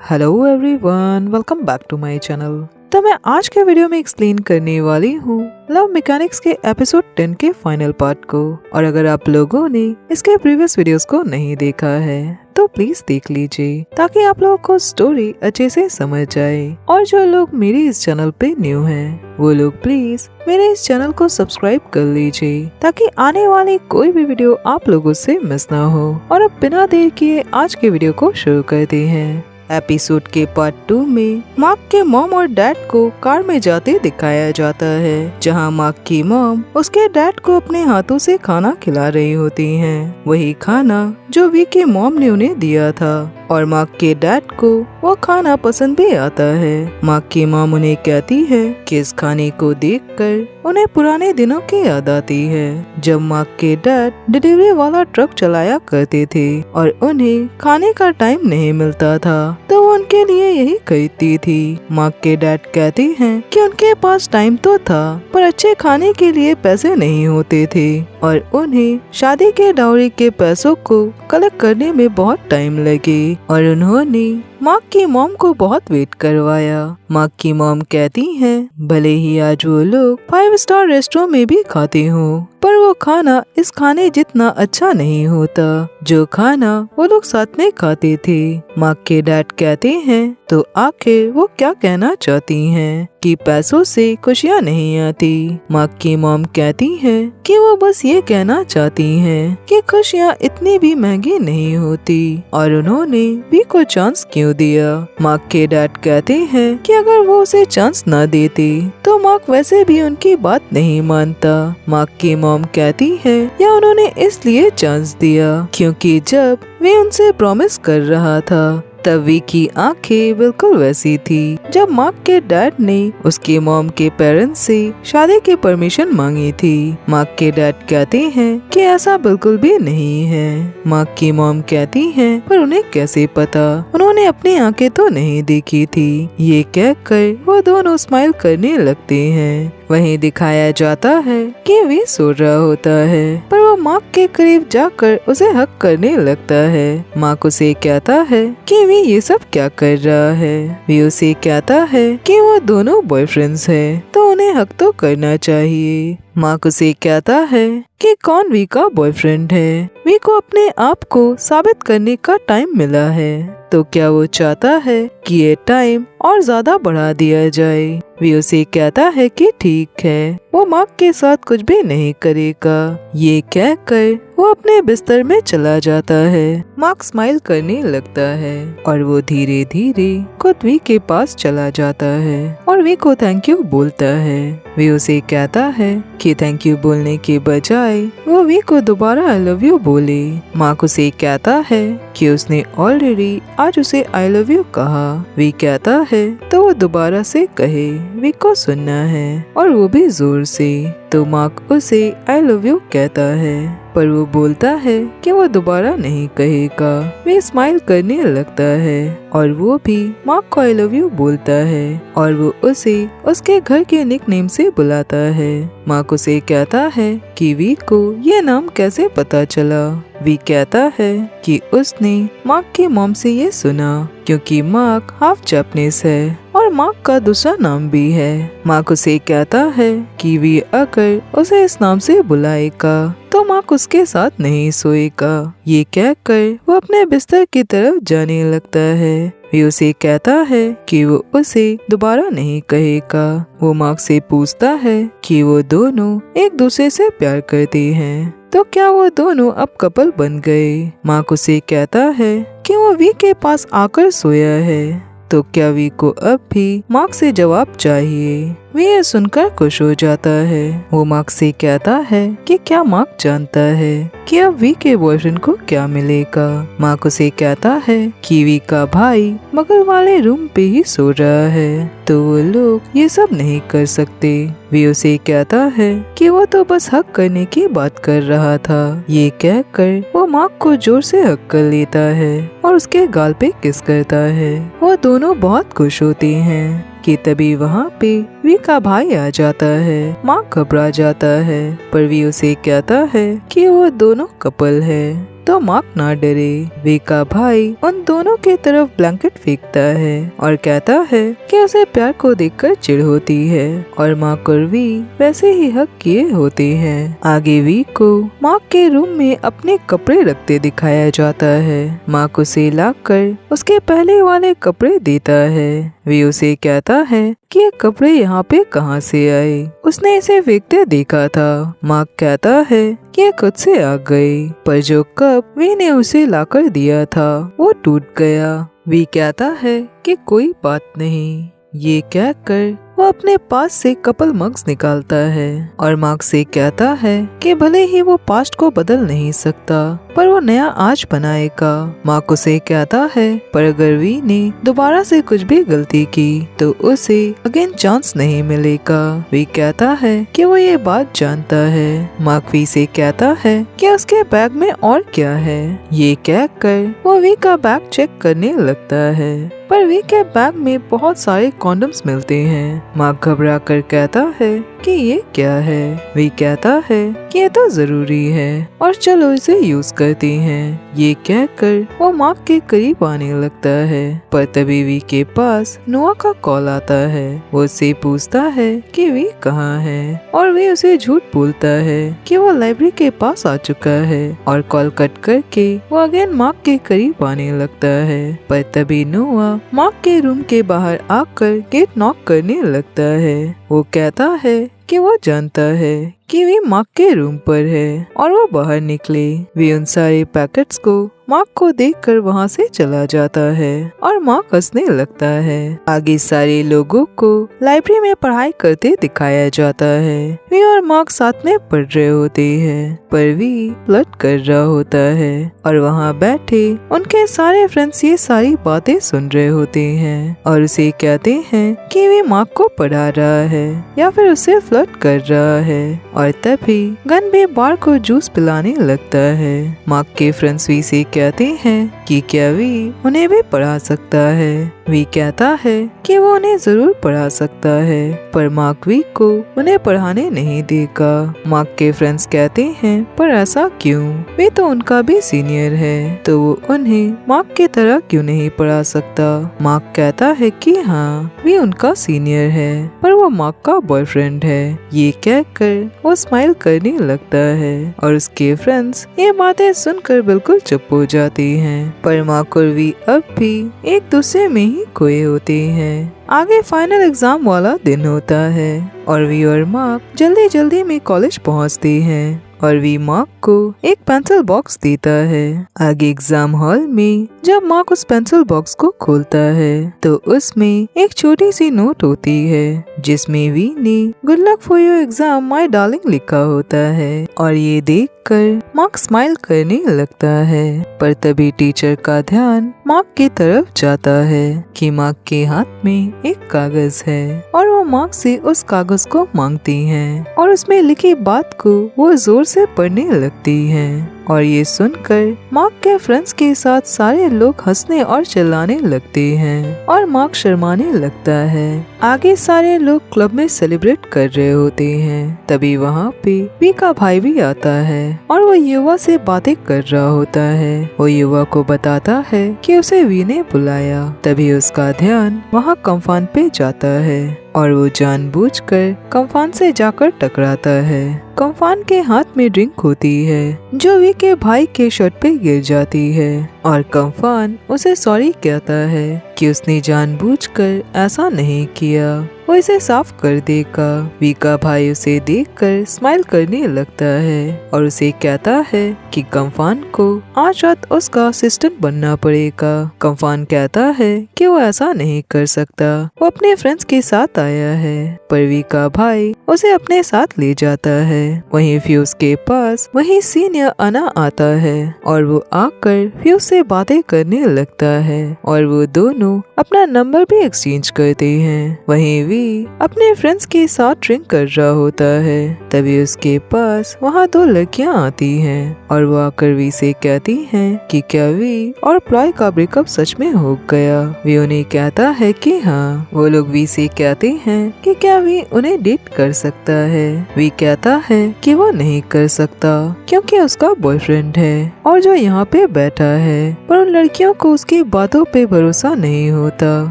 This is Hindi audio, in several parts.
Hello everyone, welcome back to my channel. तो मैं आज के वीडियो में एक्सप्लेन करने वाली हूँ लव मैकेनिक्स के एपिसोड 10 के फाइनल पार्ट को। और अगर आप लोगों ने इसके प्रीवियस वीडियोस को नहीं देखा है तो प्लीज देख लीजिए ताकि आप लोगों को स्टोरी अच्छे से समझ जाए। और जो लोग मेरे इस चैनल पे न्यू हैं वो लोग प्लीज मेरे इस चैनल को सब्सक्राइब कर लीजिए ताकि आने वाली कोई भी वीडियो आप लोगों से मिस ना हो। और अब बिना देर किए आज के वीडियो को शुरू करते हैं। एपिसोड के पार्ट 2 में मार्क के मॉम और डैड को कार में जाते दिखाया जाता है, जहां मार्क की मॉम उसके डैड को अपने हाथों से खाना खिला रही होती हैं। वही खाना जो वी के मॉम ने उन्हें दिया था और मार्क के डैड को वो खाना पसंद भी आता है। मार्क की मॉम उन्हें कहती है कि इस खाने को देखकर उन्हें पुराने दिनों की याद आती है जब मार्क के डैड डिलीवरी वाला ट्रक चलाया करते थे और उन्हें खाने का टाइम नहीं मिलता था तो वो उनके लिए यही खरीदती थी। मार्क के डैड कहते हैं कि उनके पास टाइम तो था पर अच्छे खाने के लिए पैसे नहीं होते थे और उन्हें शादी के डाउरी के पैसों को कलेक्ट करने में बहुत टाइम लगे और उन्होंने मार्क की मॉम को बहुत वेट करवाया। मार्क की मॉम कहती हैं भले ही आज वो लोग 5 स्टार रेस्टोरेंट में भी खाते हों पर वो खाना इस खाने जितना अच्छा नहीं होता जो खाना वो लोग साथ में खाते थे। मार्क के डैड कहते हैं तो आखिर वो क्या कहना चाहती हैं कि पैसों से खुशियाँ नहीं आती। मार्क की मॉम कहती है कि वो बस ये कहना चाहती हैं कि खुशियाँ इतनी भी महंगी नहीं होती और उन्होंने भी को चांस क्यों दिया। मार्क के डैड कहते हैं कि अगर वो उसे चांस ना देते तो मार्क वैसे भी उनकी बात नहीं मानता। मार्क की मॉम कहती है या उन्होंने इसलिए चांस दिया क्योंकि जब वे उनसे प्रॉमिस कर रहा था तब वी की आंखें बिल्कुल वैसी थी जब मार्क के डैड ने उसके मॉम के पेरेंट्स से शादी की परमिशन मांगी थी। मार्क के डैड कहते हैं कि ऐसा बिल्कुल भी नहीं है। मार्क की मॉम कहती हैं पर उन्हें कैसे पता, उन्होंने अपनी आंखें तो नहीं देखी थी। ये कहकर वो दोनों स्माइल करने लगते हैं। वहीं दिखाया जाता है कि वी सो रहा होता है पर वो मार्क के करीब जाकर उसे हक करने लगता है। मार्क उसे कहता है कि वी ये सब क्या कर रहा है। वी उसे कहता है कि वो दोनों बॉयफ्रेंड्स हैं तो उन्हें हक तो करना चाहिए। मार्क उसे कहता है कि कौन वी का बॉयफ्रेंड है। वी को अपने आप को साबित करने का टाइम मिला है तो क्या वो चाहता है कि ये टाइम और ज्यादा बढ़ा दिया जाए। वी उसे कहता है कि ठीक है, वो मार्क के साथ कुछ भी नहीं करेगा। ये कहकर वो अपने बिस्तर में चला जाता है। मार्क स्माइल करने लगता है और वो धीरे धीरे खुद वी के पास चला जाता है और वी को थैंक यू बोलता है। वी उसे कहता है कि थैंक यू बोलने के बजाय वो वी को दोबारा आई लव यू बोले। मार्क उसे कहता है कि उसने ऑलरेडी आज उसे आई लव यू कहा। वी कहता है तो वो दोबारा से कहे, वी को सुनना है और वो भी जोर से। तो मार्क उसे आई लव यू कहता है पर वो बोलता है कि वो दोबारा नहीं कहेगा। वे स्माइल करने लगता है और वो भी मार्क को आई लव यू बोलता है और वो उसे उसके घर के निकनेम से बुलाता है। मार्क उसे कहता है कि वी को ये नाम कैसे पता चला। वी कहता है कि उसने मार्क की मॉम से ये सुना क्योंकि मार्क हाफ जापानीज है और मार्क का दूसरा नाम भी है। मार्क उसे कहता है कि वी अगर उसे इस नाम से बुलाएगा तो मार्क उसके साथ नहीं सोएगा। ये कहकर वो अपने बिस्तर की तरफ जाने लगता है। वी उसे कहता है कि वो उसे दोबारा नहीं कहेगा। वो मार्क से पूछता है कि वो दोनों एक दूसरे से प्यार करते हैं तो क्या वो दोनों अब कपल बन गए। मार्क उसे कहता है कि वो वी के पास आकर सोया है तो क्या वी को अब भी मार्क से जवाब चाहिए। वी ये सुनकर खुश हो जाता है। वो मार्क से कहता है कि क्या मार्क जानता है कि अब वी के बॉयफ्रेंड को क्या मिलेगा। मार्क उसे कहता है कि वी का भाई बगल वाले रूम पे ही सो रहा है तो वो लोग ये सब नहीं कर सकते। वी उसे कहता है कि वो तो बस हक करने की बात कर रहा था। ये कहकर वो मार्क को जोर से हक कर लेता है और उसके गाल पे किस करता है। वो दोनों बहुत खुश होते हैं कि तभी वहाँ पे वी का भाई आ जाता है। मार्क घबरा जाता है पर वी उसे कहता है कि वो दोनों कपल है तो मार्क ना डरे। वी का भाई उन दोनों के तरफ ब्लैंकेट फेंकता है और कहता है कि उसे प्यार को देखकर चिढ़ होती है और मार्क और वी वैसे ही हक किए होते हैं। आगे वी को मार्क के रूम में अपने कपड़े रखते दिखाया जाता है। मार्क उसे लाकर उसके पहले वाले कपड़े देता है। वी उसे कहता है कि ये कपड़े यहाँ पे कहाँ से आए, उसने इसे फेंकते देखा था। मार्क कहता है कि ये खुद से आ गए, पर जो कप वी ने उसे लाकर दिया था वो टूट गया। वी कहता है कि कोई बात नहीं। ये कहकर वो अपने पास से कपल मग्स निकालता है और मार्क से कहता है कि भले ही वो पास्ट को बदल नहीं सकता पर वो नया आज बनाएगा। मार्क उसे कहता है पर अगर वी ने दोबारा से कुछ भी गलती की तो उसे अगेन चांस नहीं मिलेगा। वी कहता है कि वो ये बात जानता है। मार्क वी से कहता है कि उसके बैग में और क्या है। ये कहकर वो वी का बैग चेक करने लगता है पर वी के बैग में बहुत सारे कॉन्डम्स मिलते हैं। मार्क घबरा कर कहता है कि ये क्या है। वी कहता है कि ये तो जरूरी है और चलो इसे यूज करते हैं। ये कहकर वो मार्क के करीब आने लगता है पर तभी वी के पास नोआ का कॉल आता है। वो उससे पूछता है कि वी कहाँ है और वी उसे झूठ बोलता है कि वो लाइब्रेरी के पास आ चुका है और कॉल कट करके वो अगेन मार्क के करीब आने लगता है पर तभी नोआ मार्क के रूम के बाहर आकर गेट नॉक करने लगता है। वो कहता है कि वो जानता है कि वी मार्क के रूम पर है और वो बाहर निकले। वी उन सारे पैकेट्स को मार्क को देखकर वहाँ से चला जाता है और मार्क हंसने लगता है। आगे सारे लोगों को लाइब्रेरी में पढ़ाई करते दिखाया जाता है। वी और मार्क साथ में पढ़ रहे होते हैं पर वी फ्लर्ट कर रहा होता है और वहाँ बैठे उनके सारे फ्रेंड्स ये सारी बातें सुन रहे होते हैं और उसे कहते हैं कि वी मार्क को पढ़ा रहा है या फिर उसे फ्लर्ट कर रहा है। और तभी गन भी बार को जूस पिलाने लगता है। मार्क के फ्रेंड्स वी से कहते हैं कि क्या वी उन्हें भी पढ़ा सकता है। वी कहता है कि वो उन्हें जरूर पढ़ा सकता है पर मार्क वी को उन्हें पढ़ाने नहीं देगा। मार्क के फ्रेंड्स कहते हैं पर ऐसा क्यों, वी तो उनका भी सीनियर है तो वो उन्हें मार्क की तरह क्यों नहीं पढ़ा सकता। मार्क कहता है कि हाँ वी उनका सीनियर है पर वो मार्क का बॉयफ्रेंड है। ये कहकर वो स्माइल करने लगता है और उसके फ्रेंड्स ये बातें सुनकर बिल्कुल चुप हो जाती हैं पर मार्क और वी अब भी एक दूसरे में ही खोए होते हैं। आगे फाइनल एग्जाम वाला दिन होता है और वी और मार्क जल्दी जल्दी में कॉलेज पहुंचते हैं और वी मार्क को एक पेंसिल बॉक्स देता है। आगे एग्जाम हॉल में जब मार्क उस पेंसिल बॉक्स को खोलता है तो उसमें एक छोटी सी नोट होती है जिसमें वी ने good luck for your exam my darling लिखा होता है और ये देखकर मार्क स्माइल करने लगता है पर तभी टीचर का ध्यान मार्क की तरफ जाता है कि मार्क के हाथ में एक कागज है और वो मार्क से उस कागज को मांगती हैं और उसमें लिखी बात को वो जोर से पढ़ने लगती हैं और ये सुनकर मार्क के फ्रेंड्स के साथ सारे लोग हंसने और चिल्लाने लगते हैं और मार्क शर्माने लगता है। आगे सारे लोग क्लब में सेलिब्रेट कर रहे होते हैं तभी वहाँ पे वी का भाई भी आता है और वो युवा से बातें कर रहा होता है। वो युवा को बताता है कि उसे वी ने बुलाया। तभी उसका ध्यान वहाँ कम्फान पे जाता है और वो जानबूझकर कम्फान से जाकर टकराता है। कम्फान के हाथ में ड्रिंक होती है जो वी के भाई के शर्ट पे गिर जाती है और कम्फान उसे सॉरी कहता है कि उसने जानबूझकर ऐसा नहीं किया, वो इसे साफ कर देगा। वी का भाई उसे देखकर स्माइल करने लगता है और उसे कहता है कि कम्फान को आज रात उसका असिस्टेंट बनना पड़ेगा। कम्फान कहता है कि वो ऐसा नहीं कर सकता, वो अपने फ्रेंड्स के साथ आया है पर वी का भाई उसे अपने साथ ले जाता है। वहीं फ्यूज के पास वही सीनियर अना आता है और वो आकर फ्यूज से बातें करने लगता है और वो दोनों अपना नंबर भी एक्सचेंज करते हैं। वहीं वी वी अपने फ्रेंड्स के साथ ड्रिंक कर रहा होता है, तभी उसके पास वहाँ दो लड़कियाँ आती हैं और वो आकर वी से कहती हैं कि क्या वी और प्लॉय का ब्रेकअप सच में हो गया। वी उन्हें कहता है कि हाँ। वो लोग वी से कहते हैं कि क्या वी उन्हें डेट कर सकता है। वी कहता है कि वो नहीं कर सकता क्योंकि उसका बॉयफ्रेंड है और जो यहाँ पे बैठा है, पर उन लड़कियों को उसकी बातों पे भरोसा नहीं होता।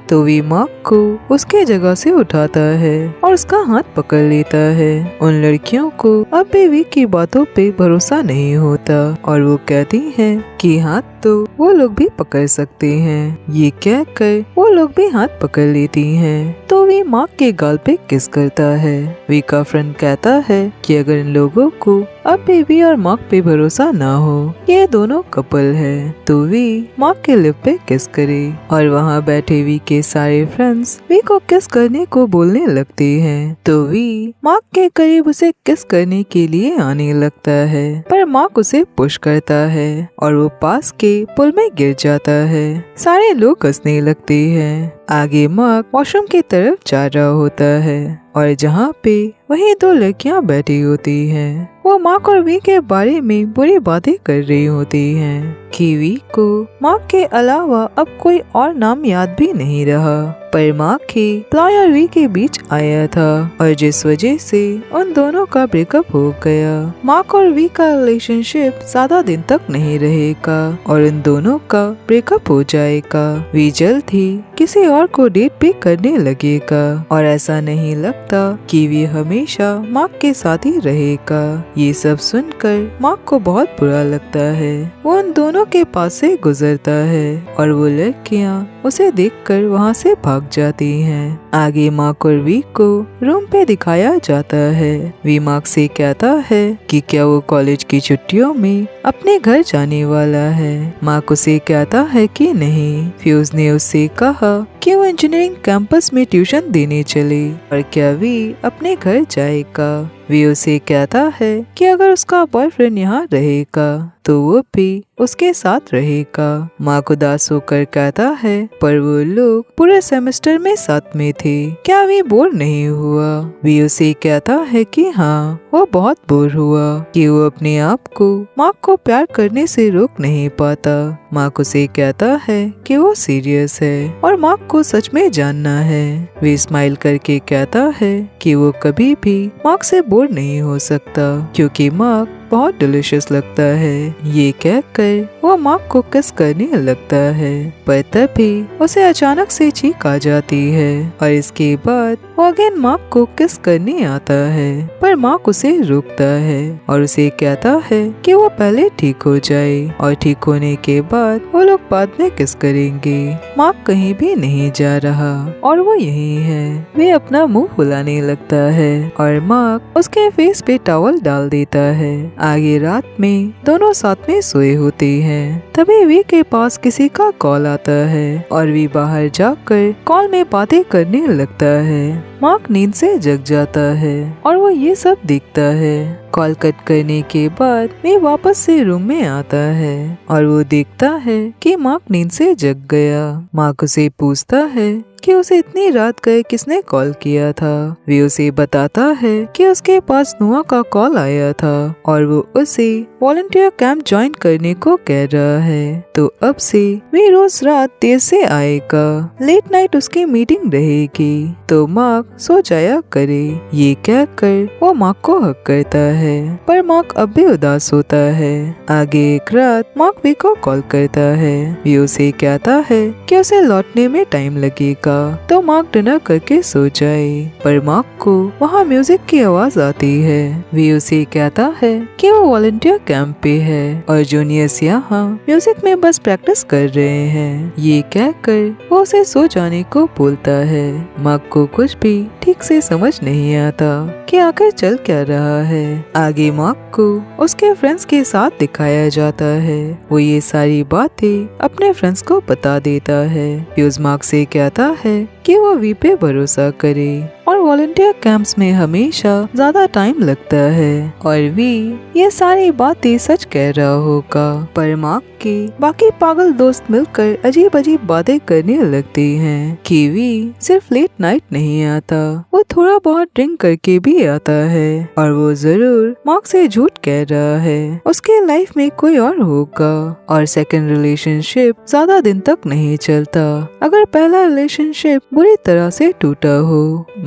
तो वी मार्क को उसके जगह से उठाता है और उसका हाथ पकड़ लेता है। उन लड़कियों को अब भी वी की बातों पे भरोसा नहीं होता और वो कहती हैं कि हाथ तो वो लोग भी पकड़ सकते हैं। ये कहकर वो लोग भी हाथ पकड़ लेती हैं। तो वी मार्क के गाल पे किस करता है। वी का फ्रेंड कहता है कि अगर इन लोगों को अब भी वी और मार्क पे भरोसा ना हो, ये दोनों कपल है, तो वी मार्क के लिप पे किस करे और वहाँ बैठे वी के सारे फ्रेंड्स वी को किस करने को बोलने लगते हैं। तो वी मार्क के करीब उसे किस करने के लिए आने लगता है, पर मार्क उसे पुश करता है और वो पास के पुल में गिर जाता है। सारे लोग हंसने लगते हैं। आगे मार्क वॉशरूम की तरफ जा रहा होता है और जहाँ पे वही दो लड़कियाँ बैठी होती हैं, वो मार्क और वी के बारे में बुरी बातें कर रही होती हैं कि वी को मार्क के अलावा अब कोई और नाम याद भी नहीं रहा, पर मार्क ही प्लॉय और वी के बीच आया था और जिस वजह से उन दोनों का ब्रेकअप हो गया। मार्क और वी का रिलेशनशिप ज्यादा दिन तक नहीं रहेगा और इन दोनों का ब्रेकअप हो जाएगा। वी जल्द ही किसी और को डेट भी करने लगेगा और ऐसा नहीं लगता कि वी हमेशा मार्क के साथ ही रहेगा। ये सब सुनकर मार्क को बहुत बुरा लगता है। वो उन दोनों के पास से गुजरता है और वो लड़कियाँ उसे देखकर वहाँ से भाग जाती हैं। आगे मार्क और वी को रूम पे दिखाया जाता है। वी मार्क से कहता है कि क्या वो कॉलेज की छुट्टियों में अपने घर जाने वाला है। मार्क उसे कहता है कि नहीं। फ्यूज ने उससे कहा कि वो इंजीनियरिंग कैंपस में ट्यूशन देने चले और क्या वी अपने घर जाएगा। वी उसे कहता है कि अगर उसका बॉयफ्रेंड यहाँ रहेगा तो वो भी उसके साथ रहेगा। मार्क उदास होकर कहता है पर वो लोग पूरे सेमेस्टर में साथ में थे, क्या वी बोर नहीं हुआ। वी उसे कहता है कि हाँ वो बहुत बोर हुआ कि वो अपने आप को मार्क को प्यार करने से रोक नहीं पाता। मार्क उसे कहता है कि वो सीरियस है और मार्क को सच में जानना है। वी स्माइल करके कहता है कि वो कभी भी मार्क से बोर नहीं हो सकता क्योंकि मार्क बहुत डिलीशियस लगता है। ये कहकर वो मार्क को किस करने लगता है, पर तभी उसे अचानक से चीख आ जाती है और इसके बाद वो अगेन मार्क को किस करने आता है, पर मार्क उसे रोकता है और उसे कहता है कि वो पहले ठीक हो जाए और ठीक होने के बाद वो लोग बाद में किस करेंगे। मार्क कहीं भी नहीं जा रहा और वो यही है। वे अपना मुंह फुलाने लगता है और मार्क उसके फेस पे टॉवल डाल देता है। आगे रात में दोनों साथ में सोए होते हैं। तभी वी के पास किसी का कॉल आता है और वी बाहर जाकर कॉल में बातें करने लगता है। मार्क नींद से जग जाता है और वो ये सब देखता है। कॉल कट करने के बाद वे वापस से रूम में आता है और वो देखता है कि मार्क नींद से जग गया। मार्क उसे पूछता है कि उसे इतनी रात गए किसने कॉल किया था। वे उसे बताता है कि उसके पास नुआ का कॉल आया था और वो उसे वॉलंटियर कैंप ज्वाइन करने को कह रहा है, तो अब से वे रोज रात देर से आएगा। लेट नाइट उसकी मीटिंग रहेगी तो मार्क सो जाया करे। ये कहकर वो मार्क को हक करता है, पर मार्क अब भी उदास होता है। आगे एक रात मार्क वी को कॉल करता है। वे उसे कहता है कि उसे लौटने में टाइम लगेगा तो मार्क डिनर करके सो जाए, पर मार्क को वहाँ म्यूजिक की आवाज आती है। वे उसे कहता है कि वो वॉलंटियर कैंप पे है और जूनियर्स यहाँ म्यूजिक में बस प्रैक्टिस कर रहे हैं। ये कहकर वो उसे सो जाने को बोलता है। मार्क को कुछ भी ठीक से समझ नहीं आता कि आखिर चल क्या रहा है। आगे मार्क को उसके फ्रेंड्स के साथ दिखाया जाता है। वो ये सारी बातें अपने फ्रेंड्स को बता देता है। फ्यूज मार्क से कहता है कि वो वी पे भरोसा करे और वॉलंटियर कैंप्स में हमेशा ज्यादा टाइम लगता है और वी ये सारी बातें सच कह रहा होगा। पर मार्क के बाकी पागल दोस्त मिलकर अजीब अजीब बातें करने लगते हैं कि वी सिर्फ लेट नाइट नहीं आता, वो थोड़ा बहुत ड्रिंक करके भी आता है और वो जरूर मार्क से झूठ कह रहा है, उसके लाइफ में कोई और होगा और सेकंड रिलेशनशिप ज्यादा दिन तक नहीं चलता अगर पहला रिलेशनशिप बुरी तरह से टूटा हो।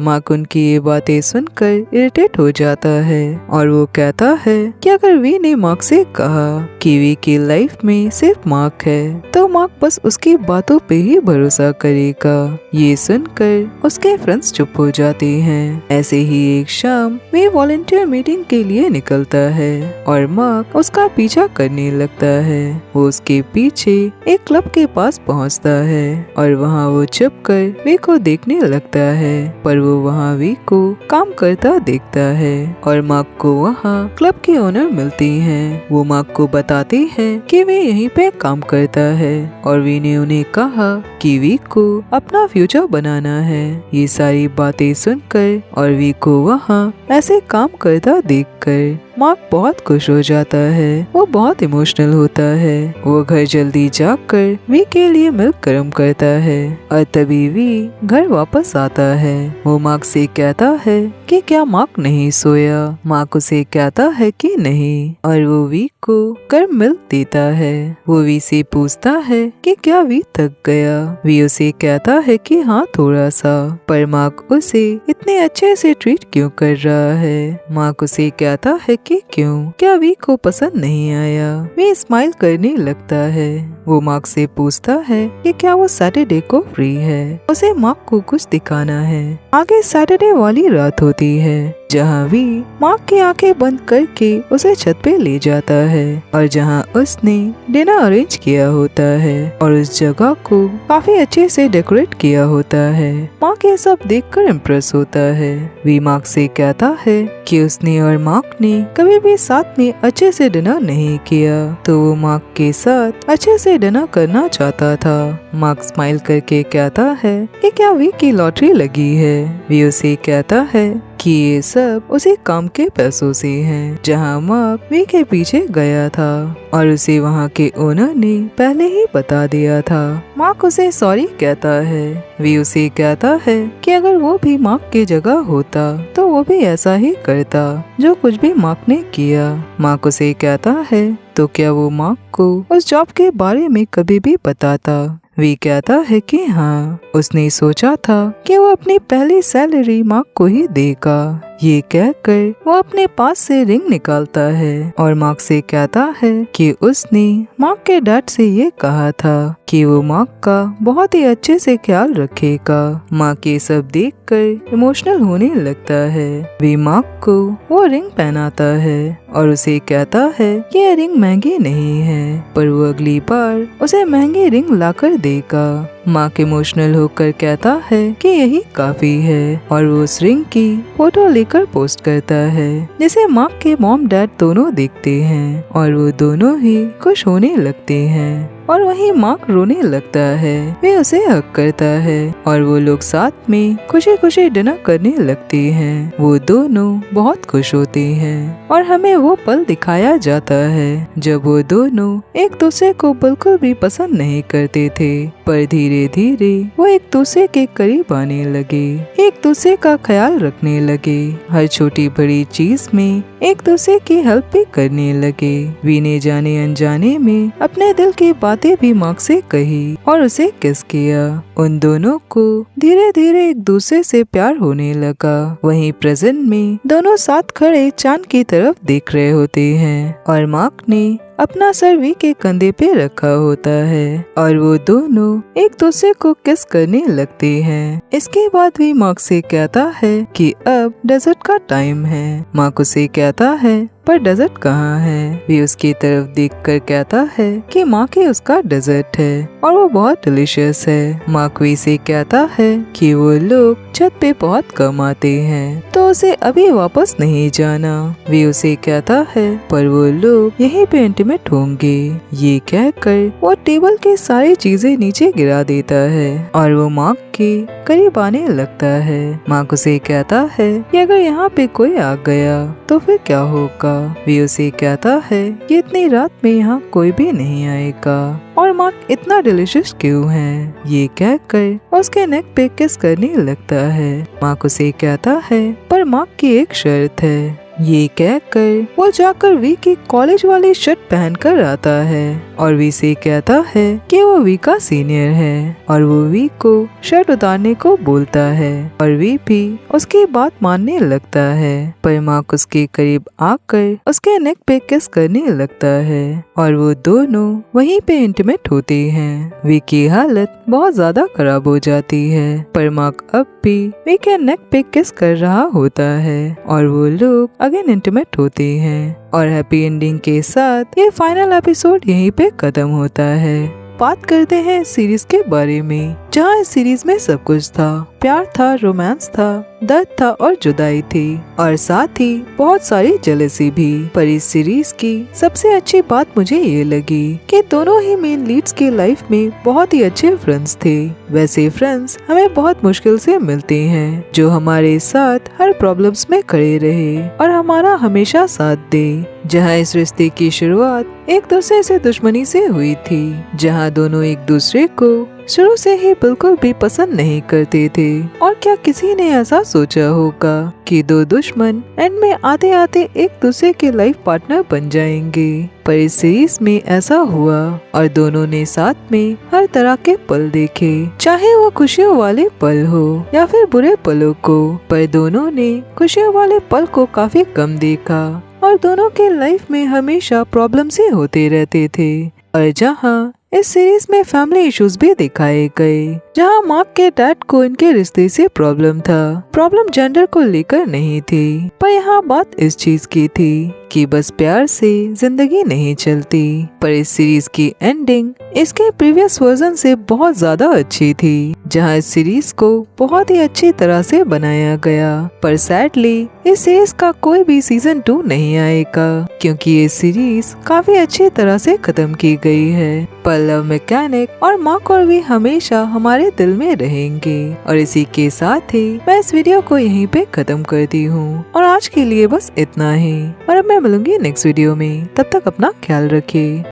मार्क उनकी ये बातें सुनकर इरिटेट हो जाता है और वो कहता है कि अगर वी ने मार्क से कहा कि वी की लाइफ में सिर्फ मार्क है तो मार्क बस उसकी बातों पे ही भरोसा करेगा। ये सुनकर उसके फ्रेंड्स चुप हो जाते हैं। ऐसे ही एक शाम वे वॉलंटियर मीटिंग के लिए निकलता है और मार्क उसका पीछा करने लगता है। वो उसके पीछे एक क्लब के पास पहुंचता है और वहां वो छुप कर वे को देखने लगता है, पर वो वहां वी को काम करता देखता है और मार्क को वहां क्लब के ओनर मिलती हैं। वो मार्क को बताती हैं कि वे यहीं पे काम करता है और वी ने उन्हें कहा कि वी को अपना फ्यूचर बनाना है। ये सारी बातें सुनकर और वी को वहाँ ऐसे काम करता देखकर मार्क बहुत खुश हो जाता है। वो बहुत इमोशनल होता है। वो घर जल्दी जाकर वी के लिए मिल्क गर्म करता है और तभी वी घर वापस आता है। वो मार्क से कहता है कि क्या मार्क नहीं सोया। मार्क उसे कहता है कि नहीं और वो वी को गर्म मिल्क देता है। वो वी से पूछता है कि क्या वी थक गया। वी उसे कहता है कि हाँ थोड़ा सा, पर मार्क उसे इतने अच्छे से ट्रीट क्यों कर रहा है। मार्क उसे कहता है कि क्यों, क्या वी को पसंद नहीं आया। वी स्माइल करने लगता है। वो मार्क से पूछता है कि क्या वो सैटरडे को फ्री है। उसे मार्क को कुछ दिखाना है। आगे सैटरडे वाली रात होती है जहाँ वी मार्क की आंखें बंद करके उसे छत पे ले जाता है और जहाँ उसने डिनर अरेंज किया होता है और उस जगह को काफी अच्छे से डेकोरेट किया होता है। मार्क ये सब देखकर इम्प्रेस होता है। वी मार्क से कहता है कि उसने और मार्क ने कभी भी साथ में अच्छे से डिनर नहीं किया, तो वो मार्क के साथ अच्छे से डिनर करना चाहता था। मार्क स्माइल करके कहता है कि क्या वी की लॉटरी लगी है। वी उसे कहता है कि ये सब उसी काम के पैसों से हैं, जहां मार्क वी के पीछे गया था और उसे वहां के ओनर ने पहले ही बता दिया था। मार्क उसे सॉरी कहता है। वी उसे कहता है कि अगर वो भी मार्क की जगह होता तो वो भी ऐसा ही करता जो कुछ भी मार्क ने किया। मार्क उसे कहता है तो क्या वो मार्क को उस जॉब के बारे में कभी भी बताता। वी कहता है कि हाँ, उसने सोचा था कि वो अपनी पहली सैलरी मार्क को ही देगा। ये कहकर वो अपने पास से रिंग निकालता है और मार्क से कहता है कि उसने मार्क के डैड से ये कहा था कि वो मार्क का बहुत ही अच्छे से ख्याल रखेगा। मार्क ये सब देखकर इमोशनल होने लगता है। वी मार्क को वो रिंग पहनाता है और उसे कहता है कि ये रिंग महंगी नहीं है, पर वो अगली बार उसे महंगी रिंग लाकर देगा। मार्क इमोशनल होकर कहता है कि यही काफी है और वो उस रिंग की फोटो लेकर पोस्ट करता है, जिसे मार्क के मॉम डैड दोनों देखते हैं और वो दोनों ही खुश होने लगते हैं और वहीं मार्क रोने लगता है। वे उसे हक करता है और वो लोग साथ में खुशी खुशी डिनर करने लगते हैं। वो दोनों बहुत खुश होते हैं और हमें वो पल दिखाया जाता है जब वो दोनों एक दूसरे को बिल्कुल भी पसंद नहीं करते थे, पर धीरे धीरे वो एक दूसरे के करीब आने लगे, एक दूसरे का ख्याल रखने लगे, हर छोटी बड़ी चीज में एक दूसरे की हेल्प भी करने लगे। वी ने जाने अनजाने में अपने दिल की बातें भी मार्क से कही और उसे किस किया। उन दोनों को धीरे धीरे एक दूसरे से प्यार होने लगा। वहीं प्रेजेंट में दोनों साथ खड़े चांद की तरफ देख रहे होते हैं और मार्क ने अपना सर वी के कंधे पे रखा होता है और वो दोनों एक दूसरे को किस करने लगते हैं। इसके बाद वी मार्क से कहता है कि अब डेजर्ट का टाइम है। मार्क उसे कहता है पर डेजर्ट कहाँ है। वी उसकी तरफ देखकर कहता है कि माँ के उसका डेजर्ट है और वो बहुत डिलीशियस है। मार्क वी से कहता है कि वो लोग छत पे बहुत कम आते हैं तो उसे अभी वापस नहीं जाना। वी उसे कहता है पर वो लोग यहीं पे इंटीमेट होंगे। ये कहकर वो टेबल के सारी चीजें नीचे गिरा देता है और वो मार्क के करीब आने लगता है। मार्क उसे कहता है कि अगर यहाँ पे कोई आ गया तो फिर क्या होगा। वे उसे कहता है कि इतनी रात में यहाँ कोई भी नहीं आएगा और मार्क इतना डिलीशियस क्यों है। ये कहकर उसके नेक पे किस करने लगता है। मार्क उसे कहता है पर मार्क की एक शर्त है। ये कहकर वो जाकर वी की कॉलेज वाली शर्ट पहनकर आता है और वी से कहता है कि वो वी का सीनियर है और वो वी को शर्ट उतारने को बोलता है और वी भी उसकी बात मानने लगता है। पर मार्क उसके करीब आकर उसके नेक पे किस करने लगता है और वो दोनों वहीं पे इंटीमेट होते हैं। वी की हालत बहुत ज्यादा खराब हो जाती है पर मार्क अब भी वी के नेक पे किस कर रहा होता है और वो लोग अगेन इंटीमेट होते हैं और हैप्पी एंडिंग के साथ ये फाइनल एपिसोड यहीं पे खत्म होता है। बात करते हैं सीरीज के बारे में, जहाँ इस सीरीज में सब कुछ था। प्यार था, रोमांस था, दर्द था और जुदाई थी और साथ ही बहुत सारी जेलसी भी। पर इस सीरीज की सबसे अच्छी बात मुझे ये लगी कि दोनों ही मेन लीड्स के लाइफ में बहुत ही अच्छे फ्रेंड्स थे। वैसे फ्रेंड्स हमें बहुत मुश्किल से मिलते हैं जो हमारे साथ हर प्रॉब्लम्स में खड़े रहे और हमारा हमेशा साथ दे। जहाँ इस रिश्ते की शुरुआत एक दूसरे से दुश्मनी से हुई थी, जहाँ दोनों एक दूसरे को शुरू से ही बिल्कुल भी पसंद नहीं करते थे। और क्या किसी ने ऐसा सोचा होगा कि दो दुश्मन एंड में आते आते एक दूसरे के लाइफ पार्टनर बन जाएंगे। पर इस सीरीज में ऐसा हुआ और दोनों ने साथ में हर तरह के पल देखे, चाहे वो खुशियों वाले पल हो या फिर बुरे पलों को। पर दोनों ने खुशियों वाले पल को काफी कम देखा और दोनों के लाइफ में हमेशा प्रॉब्लम से होते रहते थे। और जहाँ इस सीरीज में फैमिली इश्यूज भी दिखाए गए, जहाँ मार्क के डैड को इनके रिश्ते से प्रॉब्लम था। प्रॉब्लम जेंडर को लेकर नहीं थी, पर यहाँ बात इस चीज की थी कि बस प्यार से जिंदगी नहीं चलती। पर इस सीरीज की एंडिंग इसके प्रीवियस वर्जन से बहुत ज्यादा अच्छी थी, जहाँ इस सीरीज को बहुत ही अच्छी तरह से बनाया गया। पर सैडली इस सीरीज का कोई भी सीजन 2 नहीं आएगा, क्योंकि ये सीरीज काफी अच्छी तरह से खत्म की गई है। पर लव मैकेनिक और मार्क और वी हमेशा हमारे दिल में रहेंगे। और इसी के साथ ही मैं इस वीडियो को यहीं पे खत्म करती हूँ और आज के लिए बस इतना ही। और अब मैं मिलूंगी नेक्स्ट वीडियो में, तब तक अपना ख्याल रखिए।